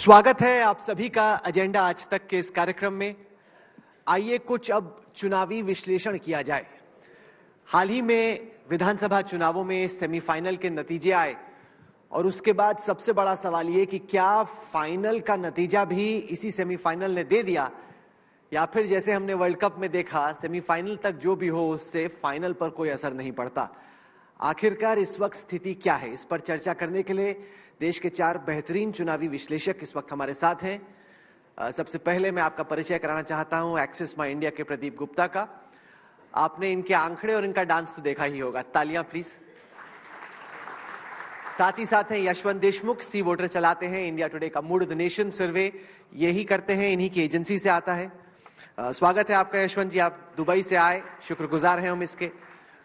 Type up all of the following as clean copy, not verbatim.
स्वागत है आप सभी का एजेंडा आज तक के इस कार्यक्रम में। आइए कुछ अब चुनावी विश्लेषण किया जाए। हाल ही में विधानसभा चुनावों में सेमीफाइनल के नतीजे आए और उसके बाद सबसे बड़ा सवाल ये कि क्या फाइनल का नतीजा भी इसी सेमीफाइनल ने दे दिया, या फिर जैसे हमने वर्ल्ड कप में देखा सेमीफाइनल तक जो भी हो उससे फाइनल पर कोई असर नहीं पड़ता। आखिरकार इस वक्त स्थिति क्या है, इस पर चर्चा करने के लिए देश के 4 बेहतरीन चुनावी विश्लेषक इस वक्त हमारे साथ हैं। सबसे पहले मैं आपका परिचय कराना चाहता हूं एक्सिस माई इंडिया के प्रदीप गुप्ता का। आपने इनके आंकड़े और इनका डांस तो देखा ही होगा, तालियां प्लीज। साथ ही साथ हैं यशवंत देशमुख, सी वोटर चलाते हैं, इंडिया टुडे का मूड द नेशन सर्वे यही करते हैं, इन्हीं की एजेंसी से आता है। स्वागत है आपका यशवंत जी, आप दुबई से आए, शुक्रगुजार हैं हम इसके।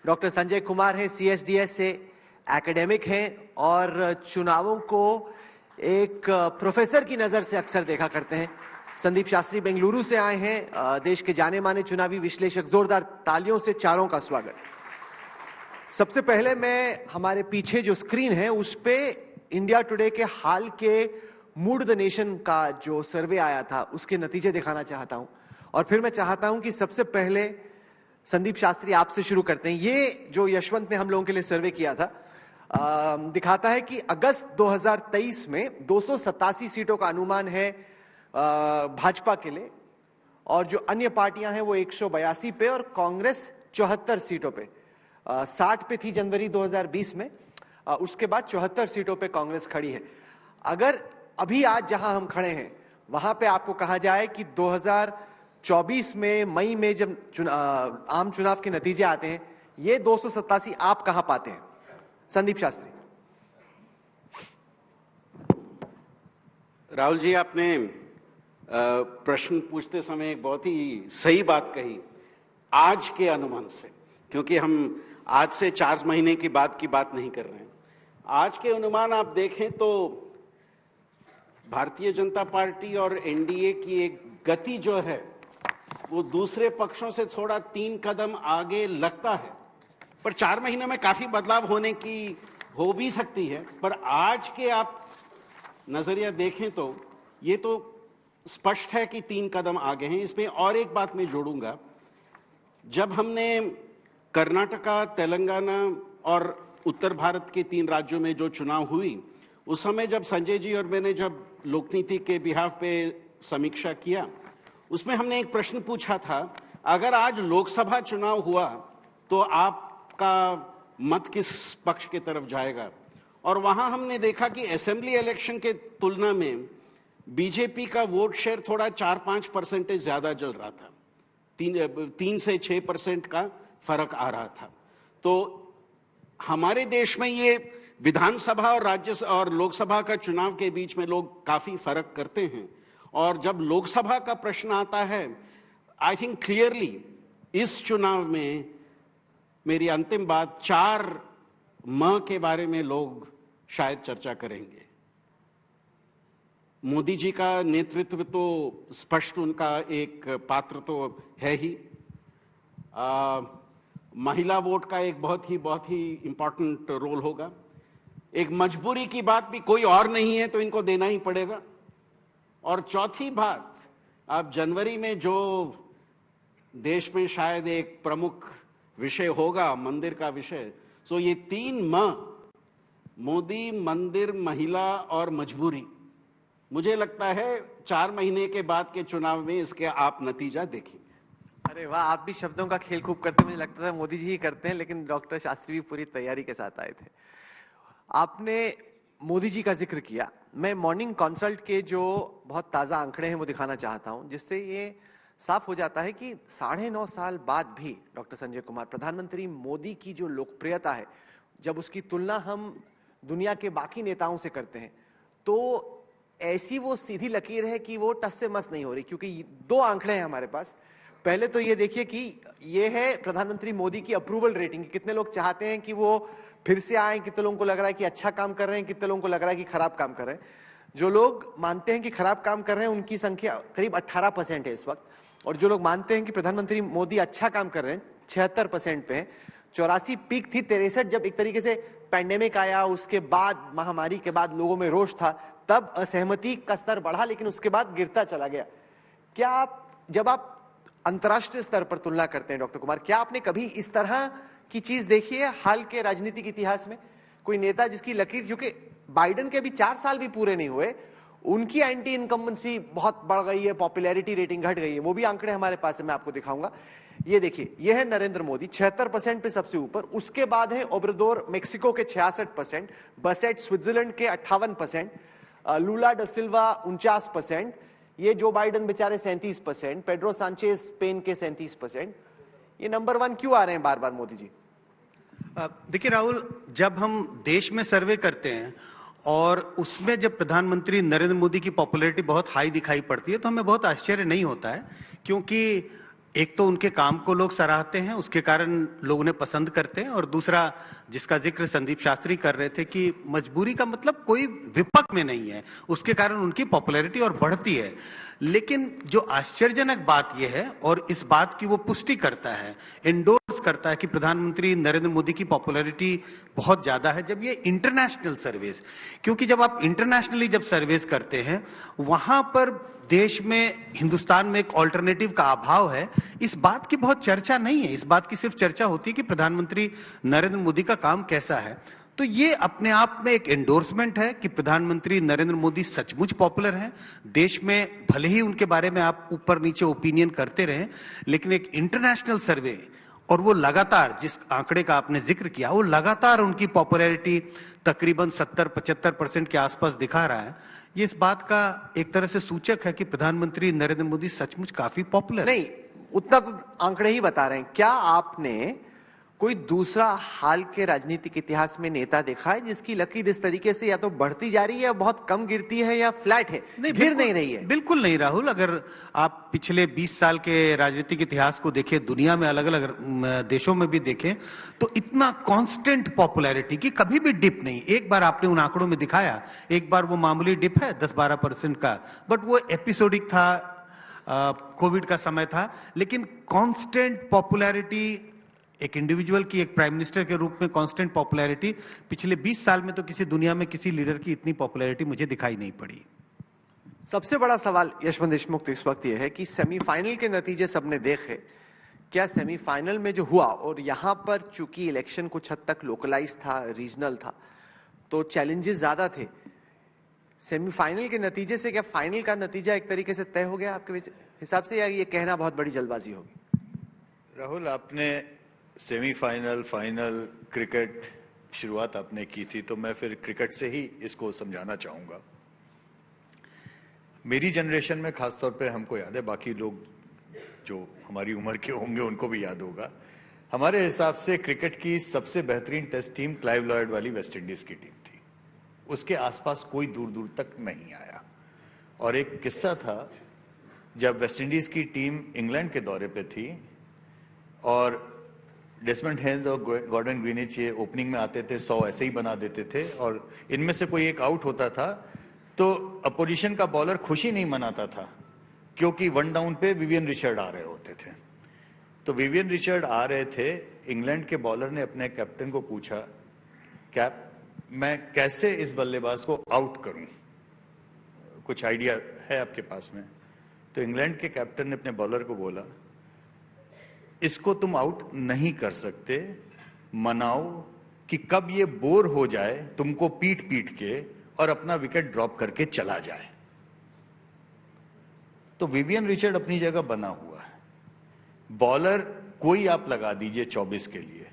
डॉक्टर संजय कुमार हैं, CSDS से एकेडमिक हैं और चुनावों को एक प्रोफेसर की नजर से अक्सर देखा करते हैं। संदीप शास्त्री बेंगलुरु से आए हैं, देश के जाने माने चुनावी विश्लेषक। जोरदार तालियों से चारों का स्वागत। सबसे पहले मैं हमारे पीछे जो स्क्रीन है उस पे इंडिया टुडे के हाल के मूड द नेशन का जो सर्वे आया था उसके नतीजे दिखाना चाहता हूं, और फिर मैं चाहता हूं कि सबसे पहले संदीप शास्त्री आपसे शुरू करते हैं। ये जो यशवंत ने हम लोगों के लिए सर्वे किया था दिखाता है कि अगस्त 2023 में 287 सीटों का अनुमान है भाजपा के लिए, और जो अन्य पार्टियां हैं वो 182 पे और कांग्रेस 74 सीटों पे। 60 पे थी जनवरी 2020 में, उसके बाद 74 सीटों पे कांग्रेस खड़ी है। अगर अभी आज जहां हम खड़े हैं वहां पे आपको कहा जाए कि 2024 में मई में जब आम चुनाव के नतीजे आते हैं, ये 287 आप कहां पाते हैं? संदीप शास्त्री। राहुल जी, आपने प्रश्न पूछते समय एक बहुत ही सही बात कही आज के अनुमान से, क्योंकि हम आज से 4 महीने की बात नहीं कर रहे हैं। आज के अनुमान आप देखें तो भारतीय जनता पार्टी और एनडीए की एक गति जो है वो दूसरे पक्षों से थोड़ा 3 कदम आगे लगता है, पर 4 महीने में काफी बदलाव होने की हो भी सकती है। पर आज के आप नजरिया देखें तो ये तो स्पष्ट है कि 3 कदम आगे हैं। इसमें और एक बात मैं जोड़ूंगा, जब हमने कर्नाटका, तेलंगाना और उत्तर भारत के 3 राज्यों में जो चुनाव हुई, उस समय जब संजय जी और मैंने जब लोकनीति के बिहाफ पे समीक्षा किया, उसमें हमने एक प्रश्न पूछा था, अगर आज लोकसभा चुनाव हुआ तो आपका मत किस पक्ष की तरफ जाएगा? और वहां हमने देखा कि असेंबली इलेक्शन के तुलना में बीजेपी का वोट शेयर थोड़ा 4-5% ज्यादा चल रहा था, 3 से 6% का फर्क आ रहा था। तो हमारे देश में ये विधानसभा और राज्य और लोकसभा का चुनाव के बीच में लोग काफी फर्क करते हैं, और जब लोकसभा का प्रश्न आता है, आई थिंक क्लियरली इस चुनाव में मेरी अंतिम बात 4 म के बारे में लोग शायद चर्चा करेंगे। मोदी जी का नेतृत्व तो स्पष्ट, उनका एक पात्र तो है ही। महिला वोट का एक बहुत ही इंपॉर्टेंट रोल होगा। एक मजबूरी की बात भी, कोई और नहीं है तो इनको देना ही पड़ेगा। और चौथी बात, अब जनवरी में जो देश में शायद एक प्रमुख विषय होगा, मंदिर का विषय, सो ये 3 म, मोदी, मंदिर, महिला और मजबूरी, मुझे लगता है 4 महीने के बाद के चुनाव में इसके आप नतीजा देखेंगे। अरे वाह, आप भी शब्दों का खेल खूब करते हैं। मुझे लगता था मोदी जी ही करते हैं, लेकिन डॉक्टर शास्त्री भी पूरी तैयारी के साथ आए थे। आपने मोदी जी का जिक्र किया। मैं मॉर्निंग कंसल्ट के जो बहुत ताजा आंकड़े हैं वो दिखाना चाहता हूं, जिससे ये साफ हो जाता है कि 9.5 साल बाद भी डॉक्टर संजय कुमार, प्रधानमंत्री मोदी की जो लोकप्रियता है, जब उसकी तुलना हम दुनिया के बाकी नेताओं से करते हैं तो ऐसी वो सीधी लकीर है कि वो टस से मस नहीं हो रही। क्योंकि 2 आंकड़े हैं हमारे पास। पहले तो ये देखिए कि ये है प्रधानमंत्री मोदी की अप्रूवल रेटिंग, कितने लोग चाहते हैं कि वो फिर से आए, कितने लोगों को लग रहा है कि अच्छा काम कर रहे हैं, कितने लोगों को लग रहा है कि खराब काम कर रहे हैं। जो लोग मानते हैं कि खराब काम कर रहे हैं उनकी संख्या करीब 18% है इस वक्त, और जो लोग मानते हैं कि प्रधानमंत्री मोदी अच्छा काम कर रहे हैं 76% पे है। 84 पीक थी, 63 जब एक तरीके से पैंडेमिक आया, उसके बाद महामारी के बाद लोगों में रोष था, तब असहमति का स्तर बढ़ा, लेकिन उसके बाद गिरता चला गया। क्या आप, जब आप अंतर्राष्ट्रीय स्तर पर तुलना करते हैं डॉक्टर कुमार, क्या आपने कभी इस तरह की चीज देखी है हाल के राजनीतिक इतिहास में? कोई नेता जिसकी लकीर, क्योंकि बाइडेन के अभी 4 साल भी पूरे नहीं हुए, उनकी एंटी इनकम्बेंसी बहुत बढ़ गई है, पॉपुलैरिटी रेटिंग घट गई है। वो भी आंकड़े हमारे पास है, मैं आपको दिखाऊंगा। ये देखिए, ये है नरेंद्र मोदी 76% पे सबसे ऊपर, उसके बाद है ओब्राडोर मेक्सिको के 66%, बसेट स्विट्जरलैंड के 58%, लूला ड सिल्वा 49%, ये जो बाइडेन बेचारे 37%, पेड्रो सांचेज स्पेन के 37%। ये नंबर 1 क्यों आ रहे हैं बार बार मोदी जी? देखिए राहुल, जब हम देश में सर्वे करते हैं और उसमें जब प्रधानमंत्री नरेंद्र मोदी की पॉपुलैरिटी बहुत हाई दिखाई पड़ती है तो हमें बहुत आश्चर्य नहीं होता है, क्योंकि एक तो उनके काम को लोग सराहते हैं, उसके कारण लोग उन्हें पसंद करते हैं, और दूसरा जिसका जिक्र संदीप शास्त्री कर रहे थे कि मजबूरी का मतलब कोई विपक्ष में नहीं है, उसके कारण उनकी पॉपुलैरिटी और बढ़ती है। लेकिन जो आश्चर्यजनक बात यह है, और इस बात की वो पुष्टि करता है, इंडोर्स करता है कि प्रधानमंत्री नरेंद्र मोदी की पॉपुलैरिटी बहुत ज्यादा है, जब ये इंटरनेशनल सर्वेस, क्योंकि जब आप इंटरनेशनली जब सर्वेस करते हैं वहां पर देश में, हिंदुस्तान में एक ऑल्टरनेटिव का अभाव है, इस बात की बहुत चर्चा नहीं है। इस बात की सिर्फ चर्चा होती है कि प्रधानमंत्री नरेंद्र मोदी का काम कैसा है। तो ये अपने आप में एक एंडोर्समेंट है कि प्रधानमंत्री नरेंद्र मोदी सचमुच पॉपुलर हैं देश में। भले ही उनके बारे में आप ऊपर नीचे ओपिनियन करते रहें, लेकिन एक इंटरनेशनल सर्वे, और वो लगातार, जिस आंकड़े का आपने जिक्र किया, वो लगातार उनकी पॉपुलैरिटी तकरीबन 70-75% के आसपास दिखा रहा है। ये इस बात का एक तरह से सूचक है कि प्रधानमंत्री नरेंद्र मोदी सचमुच काफी पॉपुलर नहीं, उतना तो आंकड़े ही बता रहे हैं। क्या आपने कोई दूसरा हाल के राजनीतिक इतिहास में नेता देखा है जिसकी लकीर इस तरीके से या तो बढ़ती जा रही है या बहुत कम गिरती है या फ्लैट है, गिर नहीं रही है? बिल्कुल नहीं राहुल, अगर आप पिछले 20 साल के राजनीतिक इतिहास को देखें, दुनिया में अलग अलग देशों में भी देखें, तो इतना कांस्टेंट पॉपुलैरिटी की कभी भी डिप नहीं। एक बार आपने उन आंकड़ों में दिखाया, एक बार वो मामूली डिप है 10-12% का, बट वो एपिसोडिक था, कोविड का समय था, लेकिन कांस्टेंट पॉपुलैरिटी, एक इंडिविजुअल की, एक प्राइम मिनिस्टर के रूप में कांस्टेंट पॉपुलैरिटी पिछले 20 साल में तो किसी दुनिया में किसी लीडर की इतनी पॉपुलैरिटी मुझे दिखाई नहीं पड़ी। सबसे बड़ा सवाल यशवंत देशमुख तो इस वक्त यह है कि सेमीफाइनल के नतीजे सबने देखे, क्या सेमीफाइनल में जो हुआ, और यहां पर चूंकि इलेक्शन कुछ हद तक लोकलाइज था, रीजनल था, तो चैलेंजेस ज्यादा थे। सेमीफाइनल के नतीजे से क्या फाइनल का नतीजा एक तरीके से तय हो गया आपके हिसाब से, या ये कहना बहुत बड़ी जल्दबाजी होगी? राहुल, आपने सेमीफाइनल, फाइनल, क्रिकेट शुरुआत आपने की थी, तो मैं फिर क्रिकेट से ही इसको समझाना चाहूंगा। मेरी जनरेशन में खासतौर पे हमको याद है, बाकी लोग जो हमारी उम्र के होंगे उनको भी याद होगा, हमारे हिसाब से क्रिकेट की सबसे बेहतरीन टेस्ट टीम क्लाइव लॉयड वाली वेस्ट इंडीज की टीम थी। उसके आसपास कोई दूर दूर तक नहीं आया। और एक किस्सा था, जब वेस्ट इंडीज की टीम इंग्लैंड के दौरे पे थी और डेसमंड हेज और गॉर्डन ग्रीनिच ये ओपनिंग में आते थे, 100 ऐसे ही बना देते थे, और इनमें से कोई एक आउट होता था तो अपोजिशन का बॉलर खुशी नहीं मनाता था, क्योंकि 1 डाउन पे विवियन रिचर्ड आ रहे होते थे। तो विवियन रिचर्ड आ रहे थे, इंग्लैंड के बॉलर ने अपने कैप्टन को पूछा, कैप, मैं कैसे इस बल्लेबाज को आउट करूं, कुछ आइडिया है आपके पास में? तो इंग्लैंड के कैप्टन ने अपने बॉलर को बोला, इसको तुम आउट नहीं कर सकते, मनाओ कि कब ये बोर हो जाए तुमको पीट पीट के और अपना विकेट ड्रॉप करके चला जाए। तो विवियन रिचर्ड अपनी जगह बना हुआ है, बॉलर कोई आप लगा दीजिए 24 के लिए,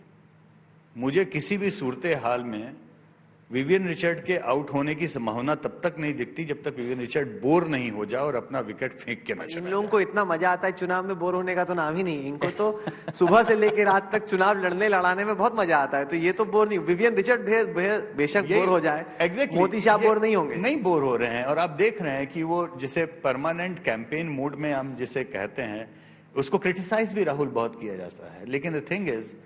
मुझे किसी भी सूरत हाल में विवियन रिचर्ड के आउट होने की संभावना तब तक नहीं दिखती जब तक विवियन रिचर्ड बोर नहीं हो जाए और अपना विकेट फेंक के ना चला। इन लोगों को इतना मजा आता है चुनाव में, बोर होने का तो नाम ही नहीं। इनको तो सुबह से लेकर रात तक चुनाव लड़ने लड़ाने में बहुत मजा आता है, तो ये तो बोर नहीं। विवियन रिचर्ड बेशक बोर हो जाए, exactly, मोदी शाह बोर नहीं होंगे, नहीं बोर हो रहे हैं। और आप देख रहे हैं कि वो जिसे परमानेंट कैंपेन मोड में हम जिसे कहते हैं, उसको क्रिटिसाइज भी राहुल बहुत किया जाता है, लेकिन द थिंग इज,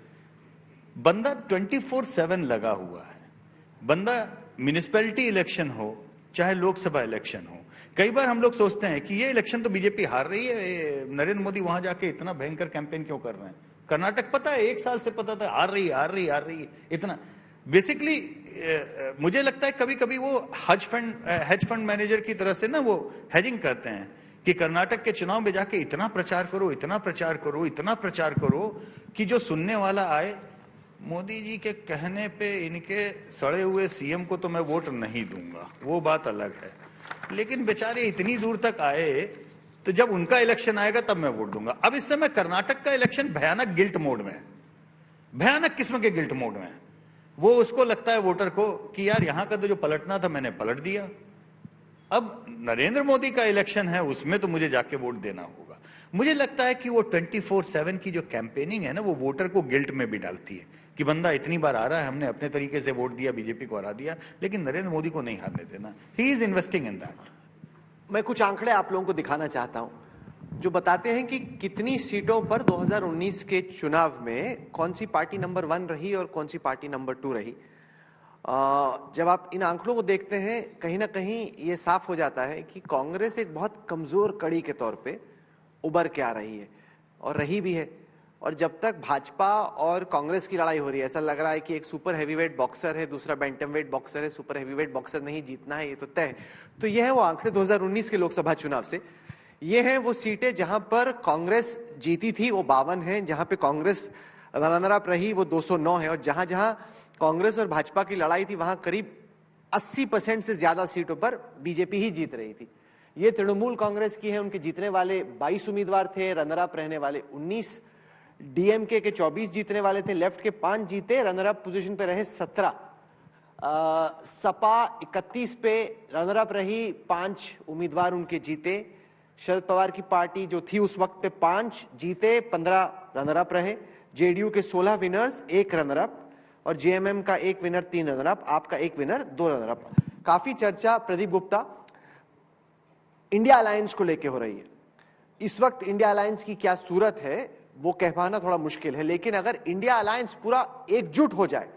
बंदा 24/7 लगा हुआ है। बंदा म्युनिसिपैलिटी इलेक्शन हो चाहे लोकसभा इलेक्शन हो, कई बार हम लोग सोचते हैं कि ये इलेक्शन तो बीजेपी हार रही है, नरेंद्र मोदी वहां जाके इतना भयंकर कैंपेन क्यों कर रहे हैं? कर्नाटक पता है, 1 साल से पता था हार रही इतना। बेसिकली मुझे लगता है कभी कभी वो हेज फंड मैनेजर की तरह से ना वो हेजिंग करते हैं कि कर्नाटक के चुनाव में जाके इतना प्रचार करो, इतना प्रचार करो, इतना प्रचार करो कि जो सुनने वाला आए, मोदी जी के कहने पे इनके सड़े हुए सीएम को तो मैं वोट नहीं दूंगा, वो बात अलग है, लेकिन बेचारे इतनी दूर तक आए तो जब उनका इलेक्शन आएगा तब मैं वोट दूंगा। अब इस समय कर्नाटक का इलेक्शन भयानक गिल्ट मोड में है, भयानक किस्म के गिल्ट मोड में है। वो उसको लगता है वोटर को कि यार यहां का तो जो पलटना था मैंने पलट दिया, अब नरेंद्र मोदी का इलेक्शन है उसमें तो मुझे जाके वोट देना होगा। मुझे लगता है कि वो 24/7 की जो कैंपेनिंग है ना, वो वोटर को गिल्ट में भी डालती है कि बंदा इतनी बार आ रहा है, हमने अपने तरीके से वोट दिया, बीजेपी को हरा दिया, लेकिन नरेंद्र मोदी को नहीं हारने देना। He is investing in that. मैं कुछ आंकड़े आप लोगों को दिखाना चाहता हूं जो बताते हैं कि कितनी सीटों पर 2019 के चुनाव में कौन सी पार्टी नंबर 1 रही और कौन सी पार्टी नंबर 2 रही। जब आप इन आंकड़ों को देखते हैं कहीं ना कहीं ये साफ हो जाता है कि कांग्रेस एक बहुत कमजोर कड़ी के तौर पे उभर के आ रही है और रही भी है। और जब तक भाजपा और कांग्रेस की लड़ाई हो रही है, ऐसा लग रहा है कि एक सुपर हैवीवेट बॉक्सर है, दूसरा बैंटमवेट बॉक्सर है, सुपर हैवीवेट बॉक्सर नहीं जीतना है, ये तो तय है। तो ये है वो आंकड़े 2019 के लोकसभा चुनाव से। ये हैं वो सीटें जहां पर कांग्रेस जीती थी, वो 52 हैं, जहां पे कांग्रेस रनर अप रही वो 209 है, और जहां जहां कांग्रेस और भाजपा की लड़ाई थी वहां करीब 80% से ज्यादा सीटों पर बीजेपी ही जीत रही थी। ये तृणमूल कांग्रेस की है, उनके जीतने वाले 22 उम्मीदवार थे, रनर अप रहने वाले 19, डीएमके के 24 जीतने वाले थे, लेफ्ट के 5 जीते, रनर अप पोजीशन पे रहे 17, सपा 31 पे रनर अप रही, 5 उम्मीदवार उनके जीते। शरद पवार की पार्टी जो थी उस वक्त पे 5 जीते, 15 रनर अप रहे। जेडीयू के 16 विनर्स, 1 रनर अप, और जेएमएम का 1 विनर, 3 रनर अप, आपका 1 विनर, 2 रनर अप। काफी चर्चा प्रदीप गुप्ता इंडिया अलायंस को लेके हो रही है। इस वक्त इंडिया अलायंस की क्या सूरत है वो कह पाना थोड़ा मुश्किल है, लेकिन अगर इंडिया अलायंस पूरा एकजुट हो जाए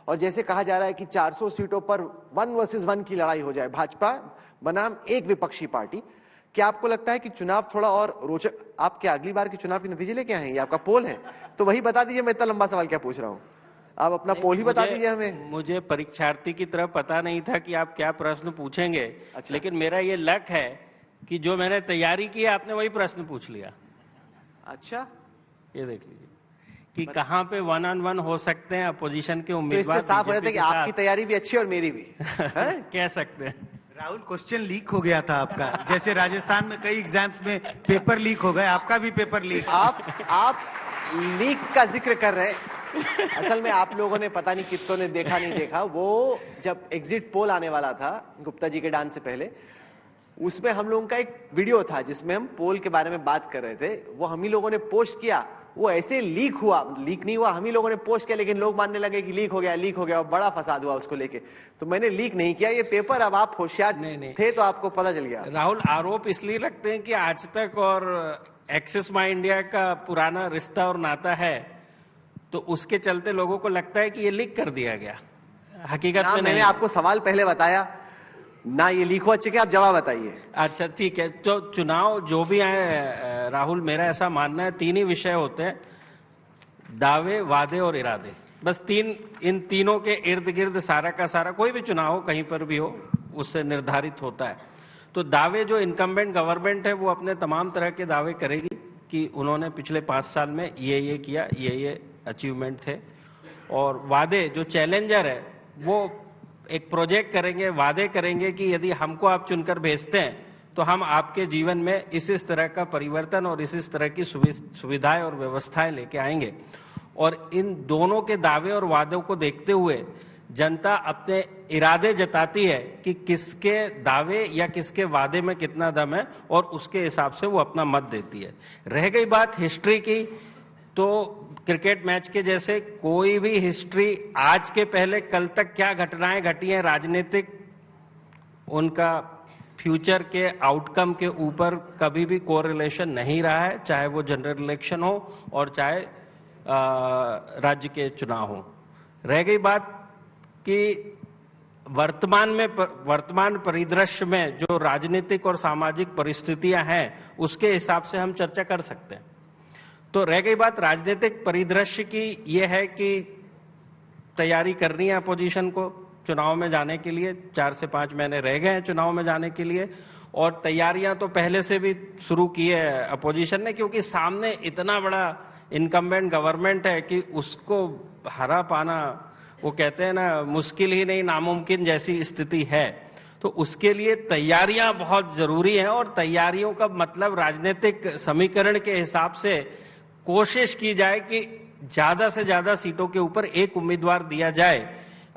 और जैसे कहा जा रहा है कि 400 सीटों पर 1 वर्सेस 1 की लड़ाई हो जाए, भाजपा बनाम एक विपक्षी पार्टी, क्या आपको लगता है कि चुनाव थोड़ा और रोचक? आप क्या अगली बार के चुनाव के नतीजे लेके आए हैं? ये आपका पोल है, तो वही बता दीजिए। मैं इतना लंबा सवाल क्या पूछ रहा हूँ, आप अपना पोल ही बता दीजिए हमें। मुझे परीक्षार्थी की तरह पता नहीं था कि आप क्या प्रश्न पूछेंगे। अच्छा। लेकिन मेरा ये लक है कि जो मैंने तैयारी की आपने वही प्रश्न पूछ लिया। अच्छा, ये देख लीजिए कि कहाँ पे 1-on-1 हो सकते हैं अपोजिशन के तो उम्मीदवार। इससे साफ हो जाता है कि आपकी तैयारी भी अच्छी और मेरी भी कह सकते हैं। राहुल, क्वेश्चन लीक हो गया था आपका, जैसे राजस्थान में कई एग्जाम्स में पेपर लीक हो गए, आपका भी पेपर लीक। आप लीक का जिक्र कर रहे हैं, असल में आप लोगों ने पता नहीं कितनों ने देखा नहीं देखा, वो जब एग्जिट पोल आने वाला था गुप्ता जी के डांस से पहले, उसमें हम लोगों का एक वीडियो था जिसमें हम पोल के बारे में बात कर रहे थे, वो हम ही लोगों ने पोस्ट किया, वो ऐसे लीक हुआ, लीक नहीं हुआ, हम ही लोगों ने पोस्ट किया, लेकिन लोग मानने लगे कि लीक हो गया, और बड़ा फसाद हुआ उसको लेके। तो मैंने लीक नहीं किया ये पेपर, अब आप होशियार थे तो आपको पता चल गया। राहुल, आरोप इसलिए लगते हैं कि आज तक और एक्सिस माई इंडिया का पुराना रिश्ता और नाता है, तो उसके चलते लोगों को लगता है कि ये लीक कर दिया गया। हकीकत में मैंने आपको सवाल पहले बताया ना, ये लीक हो चुके, आप जवाब बताइए। अच्छा ठीक है, तो चुनाव जो भी आए राहुल, मेरा ऐसा मानना है 3 ही विषय होते हैं, दावे, वादे और इरादे। बस इन तीनों के इर्द गिर्द सारा का सारा कोई भी चुनाव हो, कहीं पर भी हो, उससे निर्धारित होता है। तो दावे, जो इनकम्बेंट गवर्नमेंट है वो अपने तमाम तरह के दावे करेगी कि उन्होंने पिछले 5 साल में ये किया, ये अचीवमेंट थे। और वादे, जो चैलेंजर है वो एक प्रोजेक्ट करेंगे, वादे करेंगे कि यदि हमको आप चुनकर भेजते हैं तो हम आपके जीवन में इस तरह का परिवर्तन और इस तरह की सुविधाएं और व्यवस्थाएं लेके आएंगे। और इन दोनों के दावे और वादों को देखते हुए जनता अपने इरादे जताती है कि किसके दावे या किसके वादे में कितना दम है, और उसके हिसाब से वो अपना मत देती है। रह गई बात हिस्ट्री की, तो क्रिकेट मैच के जैसे कोई भी हिस्ट्री आज के पहले कल तक क्या घटनाएं घटी हैं राजनीतिक, उनका फ्यूचर के आउटकम के ऊपर कभी भी कोरिलेशन नहीं रहा है, चाहे वो जनरल इलेक्शन हो और चाहे राज्य के चुनाव हो। रह गई बात कि वर्तमान परिदृश्य में जो राजनीतिक और सामाजिक परिस्थितियां हैं उसके हिसाब से हम चर्चा कर सकते हैं। तो रह गई बात राजनीतिक परिदृश्य की, यह है कि तैयारी करनी है अपोजिशन को चुनाव में जाने के लिए। 4 से 5 महीने रह गए हैं चुनाव में जाने के लिए, और तैयारियां तो पहले से भी शुरू की है अपोजिशन ने, क्योंकि सामने इतना बड़ा इनकम्बेंट गवर्नमेंट है कि उसको हरा पाना, वो कहते हैं ना, मुश्किल ही नहीं नामुमकिन जैसी स्थिति है। तो उसके लिए तैयारियां बहुत जरूरी हैं, और तैयारियों का मतलब राजनीतिक समीकरण के हिसाब से कोशिश की जाए कि ज्यादा से ज्यादा सीटों के ऊपर एक उम्मीदवार दिया जाए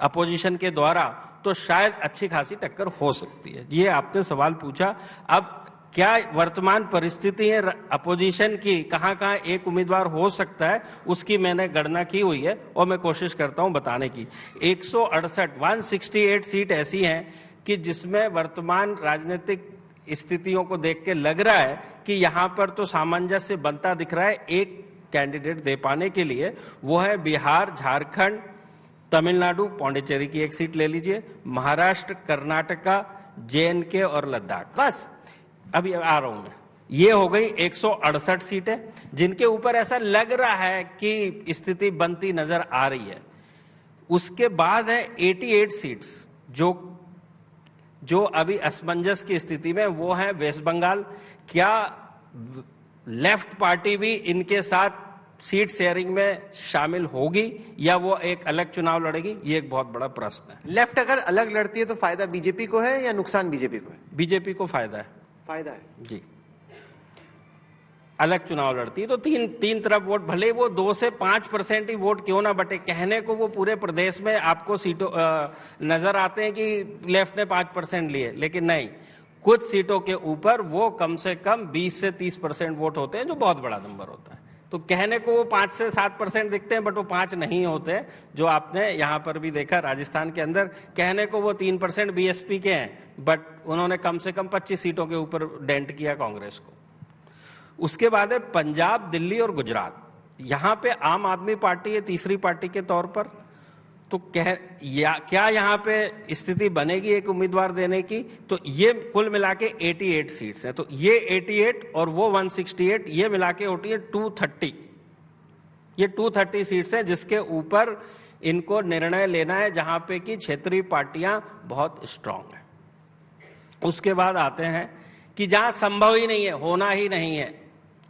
अपोजिशन के द्वारा, तो शायद अच्छी खासी टक्कर हो सकती है। ये आपने सवाल पूछा। अब क्या वर्तमान परिस्थिति है अपोजिशन की, कहां कहां एक उम्मीदवार हो सकता है, उसकी मैंने गणना की हुई है और मैं कोशिश करता हूं बताने की। 168 सीट ऐसी हैं कि जिसमें वर्तमान राजनीतिक स्थितियों को देख के लग रहा है कि यहां पर तो सामंजस्य बनता दिख रहा है एक कैंडिडेट दे पाने के लिए। वो है बिहार, झारखंड, तमिलनाडु, पौंडीचेरी की एक सीट ले लीजिए, महाराष्ट्र, कर्नाटका, JNK और लद्दाख। बस अभी आ रहा हूं मैं। ये हो गई 168 सीटें जिनके ऊपर ऐसा लग रहा है कि स्थिति बनती नजर आ रही है। उसके बाद है 88 सीट्स जो अभी असमंजस की स्थिति में, वो है वेस्ट बंगाल। क्या लेफ्ट पार्टी भी इनके साथ सीट शेयरिंग में शामिल होगी या वो एक अलग चुनाव लड़ेगी, ये एक बहुत बड़ा प्रश्न है। लेफ्ट अगर अलग लड़ती है तो फायदा बीजेपी को है या नुकसान बीजेपी को है? बीजेपी को फायदा है। फायदा है जी। अलग चुनाव लड़ती है तो तीन तरफ वोट, भले वो 2 से 5% ही वोट क्यों ना बटे। कहने को वो पूरे प्रदेश में आपको सीटों नजर आते हैं कि लेफ्ट ने 5% लिए, लेकिन नहीं, कुछ सीटों के ऊपर वो कम से कम 20 से 30% वोट होते हैं, जो बहुत बड़ा नंबर होता है। तो कहने को वो 5 से 7% दिखते हैं, बट वो 5 नहीं होते, जो आपने यहां पर भी देखा राजस्थान के अंदर। कहने को वो 3% BSP के हैं, बट उन्होंने कम से कम 25 सीटों के ऊपर डेंट किया कांग्रेस को। उसके बाद है पंजाब, दिल्ली और गुजरात। यहां पे आम आदमी पार्टी है तीसरी पार्टी के तौर पर। तो क्या यहां पे स्थिति बनेगी एक उम्मीदवार देने की? तो ये कुल मिला के 88 सीट्स हैं। तो ये 88 और वो 168, ये मिला के होती है 230। ये 230 सीट्स हैं जिसके ऊपर इनको निर्णय लेना है, जहां पे कि क्षेत्रीय पार्टियां बहुत स्ट्रांग हैं। उसके बाद आते हैं कि जहां संभव ही नहीं है, होना ही नहीं है,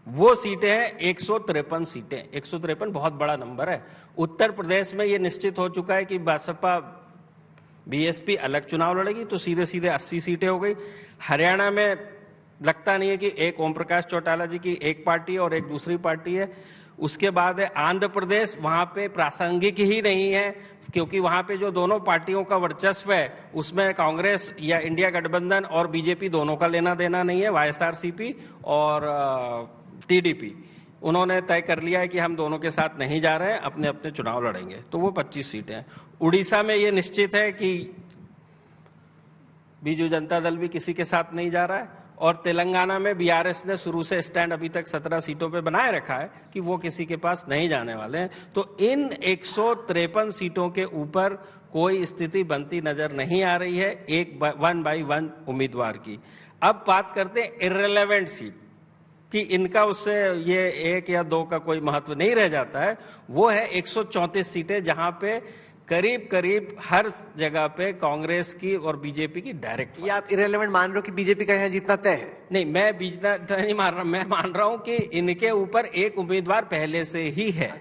वो सीटें हैं 153 सीटें। 153 बहुत बड़ा नंबर है। उत्तर प्रदेश में ये निश्चित हो चुका है कि बसपा BSP अलग चुनाव लड़ेगी, तो सीधे सीधे 80 सीटें हो गई। हरियाणा में लगता नहीं है कि एक ओम प्रकाश चौटाला जी की एक पार्टी है और एक दूसरी पार्टी है। उसके बाद है आंध्र प्रदेश, वहां पे प्रासंगिक ही नहीं है, क्योंकि वहां पे जो दोनों पार्टियों का वर्चस्व है उसमें कांग्रेस या इंडिया गठबंधन और BJP दोनों का लेना देना नहीं है। YSRCP और TDP उन्होंने तय कर लिया है कि हम दोनों के साथ नहीं जा रहे हैं, अपने अपने चुनाव लड़ेंगे। तो वो 25 सीटें हैं। उड़ीसा में ये निश्चित है कि बीजू जनता दल भी किसी के साथ नहीं जा रहा है, और तेलंगाना में BRS ने शुरू से स्टैंड अभी तक 17 सीटों पे बनाए रखा है कि वो किसी के पास नहीं जाने वाले हैं। तो इन 153 सीटों के ऊपर कोई स्थिति बनती नजर नहीं आ रही है एक 1 by 1 उम्मीदवार की। अब बात करते हैं इर्रेलेवेंट सीट कि इनका उससे ये 1 या 2 का कोई महत्व नहीं रह जाता है। वो है 134 सीटें, जहां पे करीब करीब हर जगह पे कांग्रेस की और BJP की डायरेक्ट। ये आप इरेलेवेंट मान रहे हो कि BJP का यहाँ जीतना तय है? नहीं, मैं बीजना नहीं मान रहा, मैं मान रहा हूं कि इनके ऊपर एक उम्मीदवार पहले से ही है।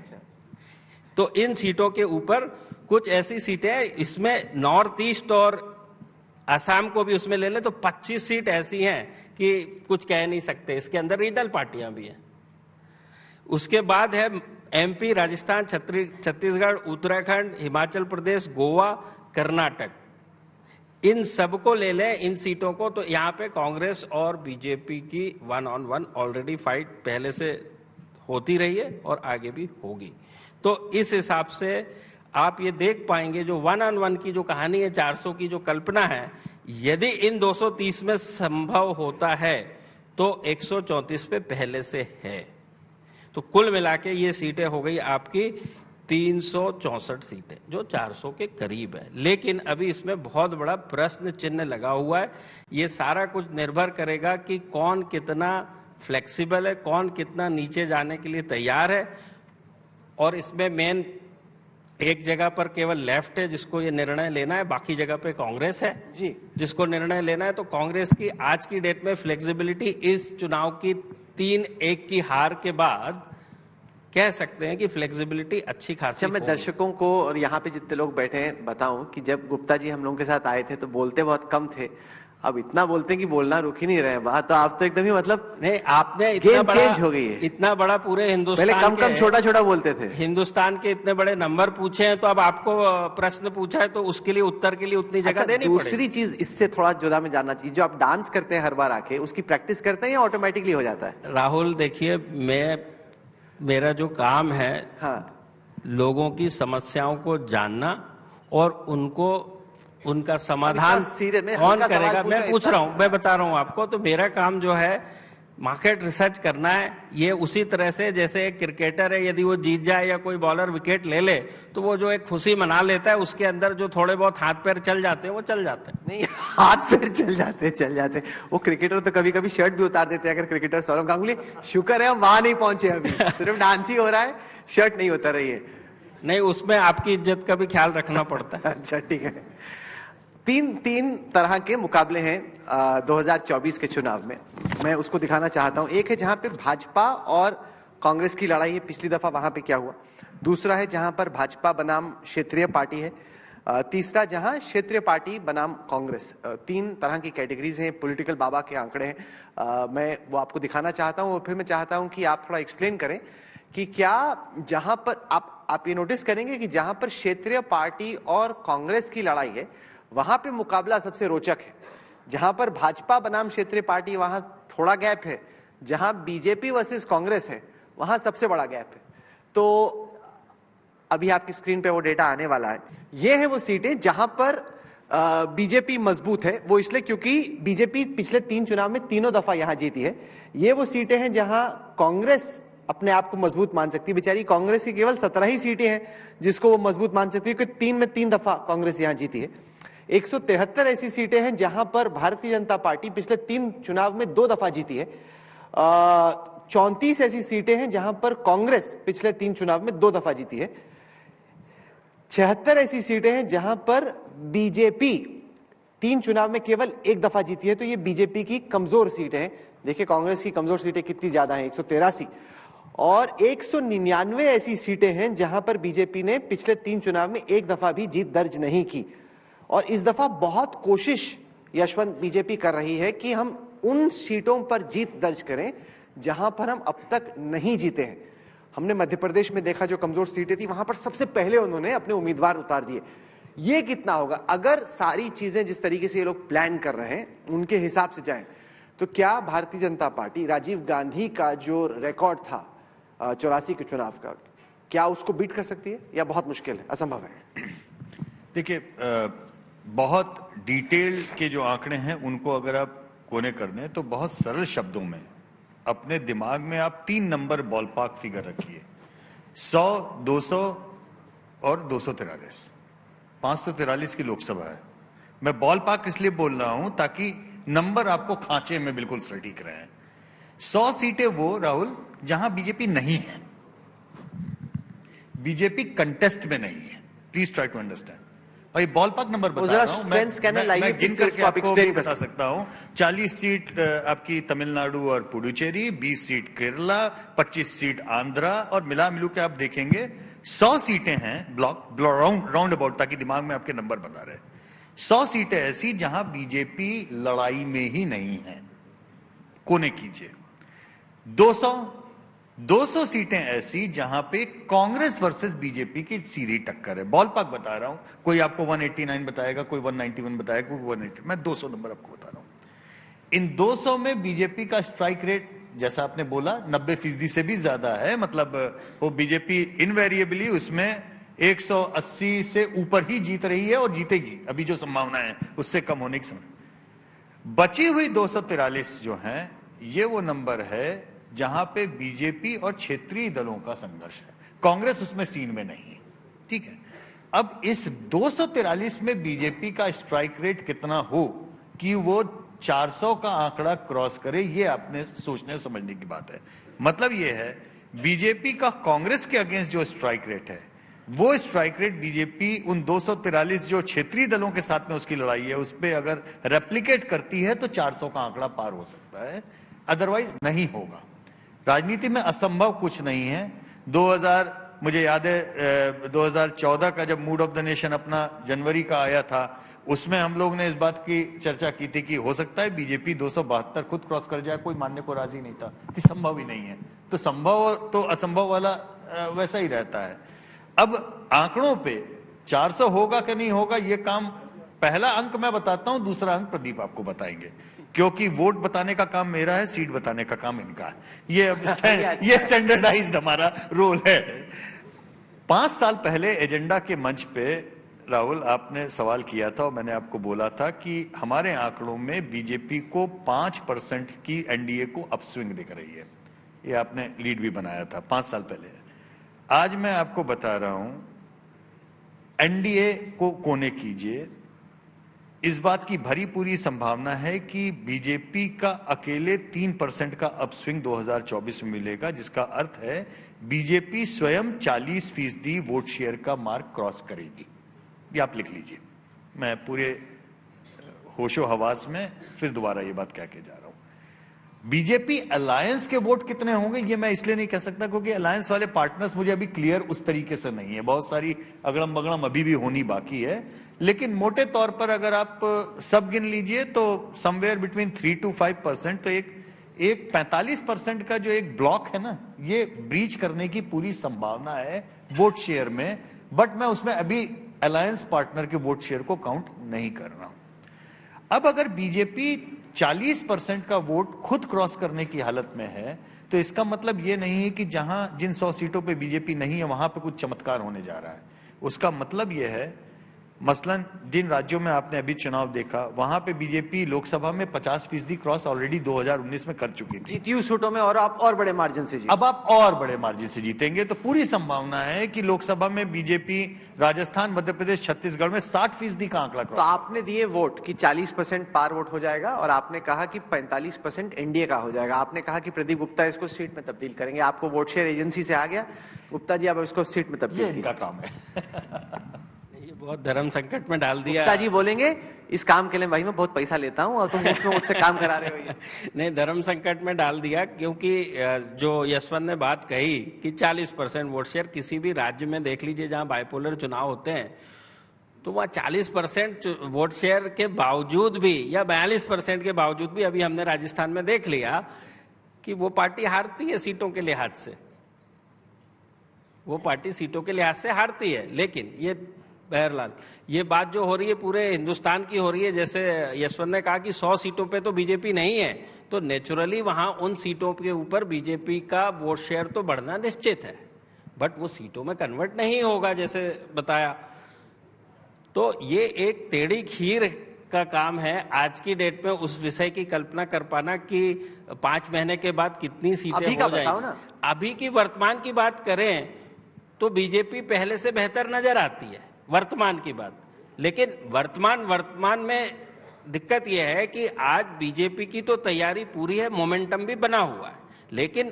तो इन सीटों के ऊपर कुछ ऐसी सीटें हैं, इसमें नॉर्थ ईस्ट और असम को भी उसमें ले ले तो 25 सीट ऐसी हैं कि कुछ कह नहीं सकते। इसके अंदर रीजनल पार्टियां भी हैं। उसके बाद है MP, राजस्थान, छत्तीसगढ़, उत्तराखंड, हिमाचल प्रदेश, गोवा, कर्नाटक। इन सबको ले लें, इन सीटों को, तो यहाँ पे कांग्रेस और BJP की 1-on-1 ऑलरेडी फाइट पहले से होती रही है और आगे भी होगी। तो इस हिसाब से आप ये देख पाएंगे जो 1-on-1 की जो कहानी है, 400 की जो कल्पना है, यदि इन 230 में संभव होता है तो 134 पे पहले से है। तो कुल मिला के ये सीटें हो गई आपकी 364 सीटें, जो 400 के करीब है। लेकिन अभी इसमें बहुत बड़ा प्रश्न चिन्ह लगा हुआ है। ये सारा कुछ निर्भर करेगा कि कौन कितना फ्लेक्सिबल है, कौन कितना नीचे जाने के लिए तैयार है। और इसमें मेन एक जगह पर केवल लेफ्ट है जिसको ये निर्णय लेना है, बाकी जगह पे कांग्रेस है जी। जिसको निर्णय लेना है। तो कांग्रेस की आज की डेट में फ्लेक्सिबिलिटी इस चुनाव की 3-1 की हार के बाद कह सकते हैं कि फ्लेक्सिबिलिटी अच्छी खासी अच्छा, मैं होगी। दर्शकों को और यहाँ पे जितने लोग बैठे हैं बताऊं कि जब गुप्ता जी हम लोगों के साथ आए थे तो बोलते बहुत कम थे, अब इतना बोलते हैं कि बोलना रुक ही नहीं रहे बात। तो आप तो एकदम ही मतलब नहीं, आपने इतना गेम बड़ा चेंज हो गई है। इतना बड़ा पूरे हिंदुस्तान पहले कम के छोटा छोटा बोलते थे। हिंदुस्तान के इतने बड़े नंबर पूछे हैं, तो अब आपको प्रश्न पूछा है तो उसके लिए उत्तर के लिए उतनी जगह अच्छा, देनी पड़ेगी। दूसरी चीज इससे थोड़ा जुदा में जानना चाहिए, जो आप डांस करते हैं हर बार आके, उसकी प्रैक्टिस करते हैं या ऑटोमेटिकली हो जाता है? राहुल देखिए, मेरा जो काम है हाँ, लोगों की समस्याओं को जानना और उनका समाधान सीधे मैं कौन हल्का सवाल करेगा, पूछ रहा मैं हूं, पूछ इतना रहा हूं, मैं बता रहा हूं आपको। तो मेरा काम जो है मार्केट रिसर्च करना है। ये उसी तरह से जैसे एक क्रिकेटर है, यदि वो जीत जाए या कोई बॉलर विकेट ले ले तो वो जो एक खुशी मना लेता है, उसके अंदर जो थोड़े बहुत हाथ पैर चल जाते हैं वो चल जाते हैं। नहीं हाथ पैर चल जाते। वो क्रिकेटर तो कभी कभी शर्ट भी उतार देते हैं। अगर क्रिकेटर सौरव गांगुली, शुक्र है हम वहां नहीं पहुंचे अभी, सिर्फ डांस ही हो रहा है, शर्ट नहीं उतर रही है। नहीं, उसमें आपकी इज्जत का भी ख्याल रखना पड़ता है। अच्छा ठीक है। तीन तरह के मुकाबले हैं 2024 के चुनाव में, मैं उसको दिखाना चाहता हूं। एक है जहां पे भाजपा और कांग्रेस की लड़ाई है, पिछली दफा वहां पे क्या हुआ। दूसरा है जहां पर भाजपा बनाम क्षेत्रीय पार्टी है। तीसरा जहां क्षेत्रीय पार्टी बनाम कांग्रेस। तीन तरह की कैटेगरीज हैं, पॉलिटिकल बाबा के आंकड़े हैं। मैं वो आपको दिखाना चाहता हूं और फिर मैं चाहता हूं कि आप थोड़ा एक्सप्लेन करें कि क्या जहां पर आप ये नोटिस करेंगे कि जहां पर क्षेत्रीय पार्टी और कांग्रेस की लड़ाई है वहां पे मुकाबला सबसे रोचक है। जहां पर भाजपा बनाम क्षेत्रीय पार्टी वहां थोड़ा गैप है, जहां बीजेपी वर्सेस कांग्रेस है वहां सबसे बड़ा गैप है। तो अभी आपकी स्क्रीन पे वो डेटा आने वाला है। ये है वो सीटें जहां पर बीजेपी मजबूत है। वो इसलिए क्योंकि बीजेपी पिछले 3 चुनाव में तीनों दफा यहां जीती है। ये वो सीटें हैं जहां कांग्रेस अपने आप को मजबूत मान सकती है। बेचारी कांग्रेस की केवल 17 ही सीटें हैं जिसको वो मजबूत मान सकती है, क्योंकि 3 में 3 दफा कांग्रेस यहां जीती है। 173 ऐसी सीटें हैं जहां पर भारतीय जनता पार्टी पिछले 3 चुनाव में 2 दफा जीती है। 34 ऐसी सीटें हैं जहां पर कांग्रेस पिछले 3 चुनाव में 2 दफा जीती है। 76 ऐसी सीटें हैं जहां पर बीजेपी 3 चुनाव में केवल 1 दफा जीती है। तो ये बीजेपी की कमजोर सीटें हैं। देखिए कांग्रेस की कमजोर सीटें कितनी ज्यादा हैं, 183। और 199 ऐसी सीटें हैं जहां पर बीजेपी ने पिछले 3 चुनाव में 1 दफा भी जीत दर्ज नहीं की। और इस दफा बहुत कोशिश यशवंत बीजेपी कर रही है कि हम उन सीटों पर जीत दर्ज करें जहां पर हम अब तक नहीं जीते हैं। हमने मध्य प्रदेश में देखा, जो कमजोर सीटें थी वहां पर सबसे पहले उन्होंने अपने उम्मीदवार उतार दिए। ये कितना होगा अगर सारी चीजें जिस तरीके से ये लोग प्लान कर रहे हैं उनके हिसाब से जाएं, तो क्या भारतीय जनता पार्टी राजीव गांधी का जो रिकॉर्ड था 84 के चुनाव का, क्या उसको बीट कर सकती है या बहुत मुश्किल है, असंभव है? देखिए, बहुत डिटेल के जो आंकड़े हैं उनको अगर आप कोने कर दें तो बहुत सरल शब्दों में अपने दिमाग में आप 3 नंबर बॉलपार्क फिगर रखिए, 100, 200 और 243। 543 की लोकसभा है। मैं बॉलपार्क इसलिए बोल रहा हूं ताकि नंबर आपको खांचे में बिल्कुल सटीक रहे। 100 सीटें वो राहुल जहां बीजेपी नहीं है, बीजेपी कंटेस्ट में नहीं है। Please try to understand. और ये बॉलपार्क नंबर बता रहा हूं, मैं गिन करके आपको भी बता सकता हूं। 40 सीट आपकी तमिलनाडु और पुडुचेरी, 20 सीट केरला, 25 सीट आंध्रा, और मिला मिलू के आप देखेंगे 100 सीटें हैं ब्लॉक राउंड अबाउट, ताकि दिमाग में आपके नंबर बता रहे। 100 सीटें ऐसी जहां बीजेपी लड़ाई में ही नहीं है, कोने कीजिए। 200 सीटें ऐसी जहां पे कांग्रेस वर्सेस बीजेपी की सीधी टक्कर है। बॉलपार्क बता रहा हूं, कोई आपको 189 बताएगा, कोई 191 बताएगा, कोई 180, मैं 200 नंबर आपको बता रहा हूं। इन 200 में बीजेपी का स्ट्राइक रेट, जैसा आपने बोला, 90% से भी ज्यादा है। मतलब वो बीजेपी इनवेरिएबली उसमें 180 से ऊपर ही जीत रही है और जीतेगी। अभी जो संभावना है उससे कम होने की संभावना। बची हुई 243 जो है, ये वो नंबर है जहां पे बीजेपी और क्षेत्रीय दलों का संघर्ष है। कांग्रेस उसमें सीन में नहीं है, ठीक है। अब इस 243 में बीजेपी का स्ट्राइक रेट कितना हो कि वो 400 का आंकड़ा क्रॉस करे, ये आपने सोचने समझने की बात है। मतलब ये है, बीजेपी का कांग्रेस के अगेंस्ट जो स्ट्राइक रेट है वो स्ट्राइक रेट बीजेपी उन 243 जो क्षेत्रीय दलों के साथ में उसकी लड़ाई है उस पर अगर रेप्लिकेट करती है तो 400 का आंकड़ा पार हो सकता है, अदरवाइज नहीं होगा। राजनीति में असंभव कुछ नहीं है। मुझे याद है 2014 का जब मूड ऑफ द नेशन अपना जनवरी का आया था, उसमें हम लोग ने इस बात की चर्चा की थी कि हो सकता है बीजेपी 272 खुद क्रॉस कर जाए, कोई मानने को राजी नहीं था कि संभव ही नहीं है। तो संभव तो असंभव वाला वैसा ही रहता है। अब आंकड़ों पे 400 होगा कि नहीं होगा ये काम, पहला अंक मैं बताता हूं, दूसरा अंक प्रदीप आपको बताएंगे, क्योंकि वोट बताने का काम मेरा है, सीट बताने का काम इनका है। ये स्टैंडर्डाइज्ड हमारा रोल है। 5 साल पहले एजेंडा के मंच पे राहुल आपने सवाल किया था और मैंने आपको बोला था कि हमारे आंकड़ों में बीजेपी को 5% की एनडीए को अपस्विंग दिख रही है। ये आपने लीड भी बनाया था 5 साल पहले। आज मैं आपको बता रहा हूं, एनडीए को कोने कीजिए, इस बात की भरी पूरी संभावना है कि बीजेपी का अकेले 3% का अपस्विंग 2024 में मिलेगा, जिसका अर्थ है बीजेपी स्वयं 40% वोट शेयर का मार्क क्रॉस करेगी। ये आप लिख लीजिए, मैं पूरे होशो हवास में फिर दोबारा ये बात कह के जा रहा हूं। बीजेपी अलायंस के वोट कितने होंगे ये मैं इसलिए नहीं कह सकता क्योंकि अलायंस वाले पार्टनर्स मुझे अभी क्लियर उस तरीके से नहीं है, बहुत सारी अगड़म बगड़म अभी भी होनी बाकी है। लेकिन मोटे तौर पर अगर आप सब गिन लीजिए तो समवेयर बिटवीन 3 to 5%, तो एक 45% का जो एक ब्लॉक है ना, ये ब्रीच करने की पूरी संभावना है वोट शेयर में। बट मैं उसमें अभी अलायंस पार्टनर के वोट शेयर को काउंट नहीं कर रहा हूं। अब अगर बीजेपी 40% का वोट खुद क्रॉस करने की हालत में है तो इसका मतलब यह नहीं है कि जिन 100 सीटों पे बीजेपी नहीं है वहां पे कुछ चमत्कार होने जा रहा है। उसका मतलब यह है, मसलन जिन राज्यों में आपने अभी चुनाव देखा वहां पे बीजेपी लोकसभा में 50% क्रॉस ऑलरेडी 2019 में कर चुकी थी। जीती हुई सीटों में और आप और बड़े मार्जिन से जीते। अब आप और बड़े मार्जिन से जीतेंगे तो पूरी संभावना है कि लोकसभा में बीजेपी राजस्थान, मध्य प्रदेश, छत्तीसगढ़ में 60% का आंकड़ा क्रॉस। तो आपने दिए वोट कि 40% पार वोट हो जाएगा और आपने कहा कि 45% एनडीए का हो जाएगा। आपने कहा कि प्रदीप गुप्ता इसको सीट में तब्दील करेंगे। आपको वोट शेयर एजेंसी से आ गया, गुप्ता जी आप इसको सीट में तब्दील इनका काम है। बहुत धर्म संकट में डाल दिया। गुप्ता जी बोलेंगे इस काम के लिए भाई मैं बहुत पैसा लेता हूं और तुम मुझसे काम करा रहे हो। ये नहीं, धर्म संकट में डाल दिया क्योंकि जो यशवंत ने बात कही कि 40% वोट शेयर, किसी भी राज्य में देख लीजिए जहां बाइपोलर चुनाव होते हैं तो वहां 40% वोट शेयर के बावजूद भी या 42% के बावजूद भी, अभी हमने राजस्थान में देख लिया कि वो पार्टी हारती है सीटों के लिहाज से, वो पार्टी सीटों के लिहाज से हारती है। लेकिन ये बहरलाल ये बात जो हो रही है पूरे हिंदुस्तान की हो रही है, जैसे यशवंत ने कहा कि 100 सीटों पे तो बीजेपी नहीं है, तो नेचुरली वहां उन सीटों के ऊपर बीजेपी का वोट शेयर तो बढ़ना निश्चित है, बट वो सीटों में कन्वर्ट नहीं होगा जैसे बताया। तो ये एक टेढ़ी खीर का काम है आज की डेट में उस विषय की कल्पना कर पाना कि 5 महीने के बाद कितनी सीटें हो जाएंगी। अभी की वर्तमान की बात करें तो बीजेपी पहले से बेहतर नजर आती है, वर्तमान की बात। लेकिन वर्तमान में दिक्कत यह है कि आज बीजेपी की तो तैयारी पूरी है, मोमेंटम भी बना हुआ है, लेकिन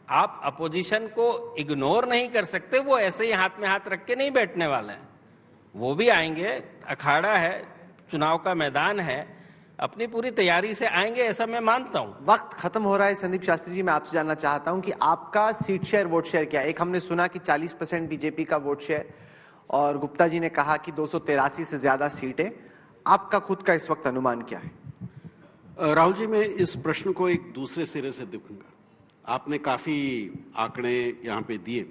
आप अपोजिशन को इग्नोर नहीं कर सकते। वो ऐसे ही हाथ में हाथ रख के नहीं बैठने वाले हैं, वो भी आएंगे, अखाड़ा है, चुनाव का मैदान है, अपनी पूरी तैयारी से आएंगे, ऐसा मैं मानता हूं। वक्त खत्म हो रहा है संदीप शास्त्री जी, मैं आपसे जानना चाहता हूं कि आपका सीट शेयर वोट शेयर क्या है। एक हमने सुना कि 40% बीजेपी का वोट शेयर और गुप्ता जी ने कहा कि 283 से ज्यादा सीटें, आपका खुद का इस वक्त अनुमान क्या है? राहुल जी, मैं इस प्रश्न को एक दूसरे सिरे से देखूंगा। आपने काफी आंकड़े यहाँ पे दिए।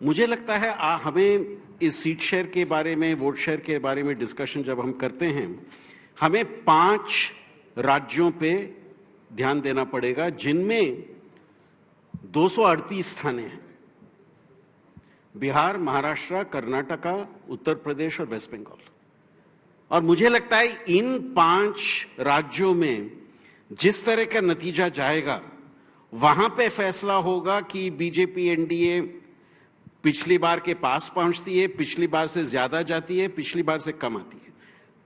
मुझे लगता है हमें इस सीट शेयर के बारे में, वोट शेयर के बारे में डिस्कशन जब हम करते हैं, हमें 5 राज्यों पे ध्यान देना पड़ेगा जिनमें 238 थाने हैं। बिहार, महाराष्ट्र, कर्नाटका, उत्तर प्रदेश और वेस्ट बंगाल। और मुझे लगता है इन 5 राज्यों में जिस तरह का नतीजा जाएगा वहां पे फैसला होगा कि बीजेपी एनडीए पिछली बार के पास पहुंचती है, पिछली बार से ज्यादा जाती है, पिछली बार से कम आती है।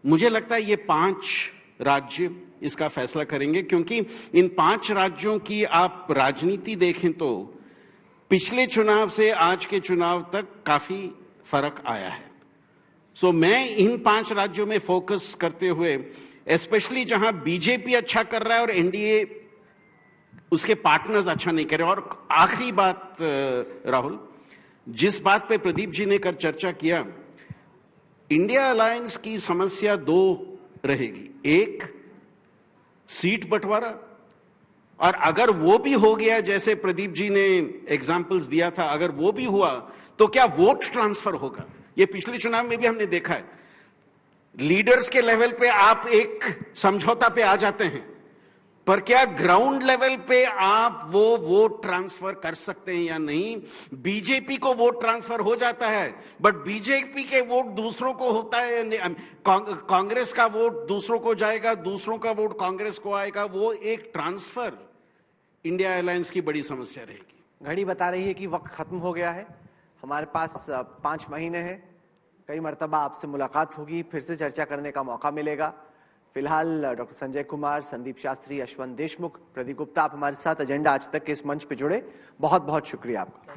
मुझे लगता है ये 5 राज्य इसका फैसला करेंगे, क्योंकि इन 5 राज्यों की आप राजनीति देखें तो पिछले चुनाव से आज के चुनाव तक काफी फर्क आया है। सो मैं इन 5 राज्यों में फोकस करते हुए, स्पेशली जहां बीजेपी अच्छा कर रहा है और एनडीए उसके पार्टनर्स अच्छा नहीं कर रहे। और आखिरी बात राहुल, जिस बात पे प्रदीप जी ने कर चर्चा किया, इंडिया अलायंस की समस्या 2 रहेगी। एक, सीट बंटवारा, और अगर वो भी हो गया जैसे प्रदीप जी ने एग्जाम्पल्स दिया था, अगर वो भी हुआ तो क्या वोट ट्रांसफर होगा? ये पिछले चुनाव में भी हमने देखा है, लीडर्स के लेवल पे आप एक समझौता पे आ जाते हैं, पर क्या ग्राउंड लेवल पे आप वो वोट ट्रांसफर कर सकते हैं या नहीं? बीजेपी को वोट ट्रांसफर हो जाता है, बट बीजेपी के वोट दूसरों को होता है, कांग्रेस का वोट दूसरों को जाएगा, दूसरों का वोट कांग्रेस को आएगा। वो एक ट्रांसफर इंडिया अलायंस की बड़ी समस्या रहेगी। घड़ी बता रही है कि वक्त खत्म हो गया है, हमारे पास 5 महीने हैं, कई मर्तबा आपसे मुलाकात होगी, फिर से चर्चा करने का मौका मिलेगा। फिलहाल डॉक्टर संजय कुमार, संदीप शास्त्री, यशवंत देशमुख, प्रदीप गुप्ता, आप हमारे साथ एजेंडा आज तक के इस मंच पे जुड़े, बहुत बहुत शुक्रिया आपका।